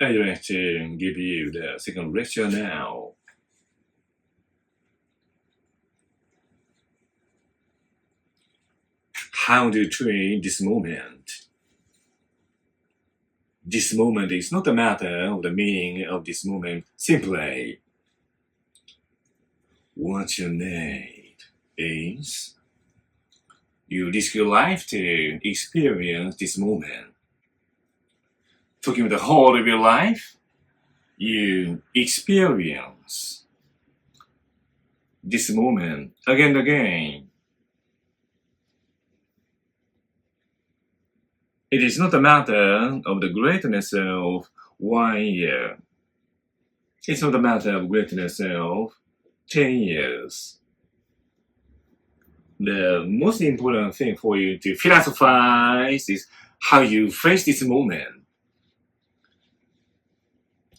I'd like to give you the second lecture now. How to treat this moment. This moment is not a matter of the meaning of this moment. Simply, what you need is you risk your life to experience this moment. Talking about the whole of your life, you experience this moment again and again. It is not a matter of the greatness of 1 year. It's not a matter of greatness of 10 years. The most important thing for you to philosophize is how you face this moment.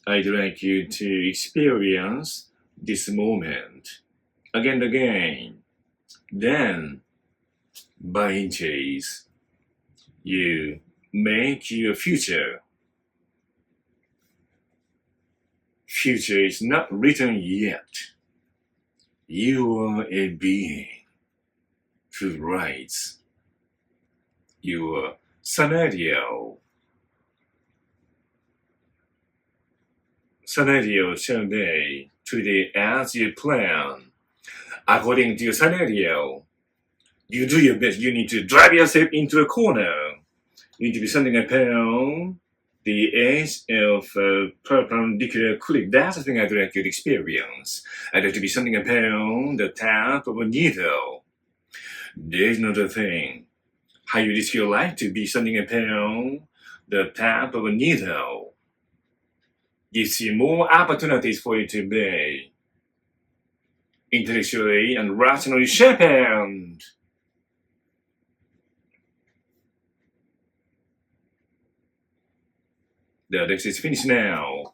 I'd like you to experience this moment again and again. Then, by inches, you make your future. Future is not written yet. You are a being who writes your scenario. Scenario shall be today as you plan. According to your scenario, you do your best. You need to drive yourself into a corner. You need to be standing upon the edge of a perpendicular cliff. That's the thing I'd like you to experience. I'd like to be standing upon the tap of a needle. There's another thing. How you risk your life to be standing upon the tap of a needle gives you more opportunities for you to be intellectually and rationally sharpened. The lecture is finished now.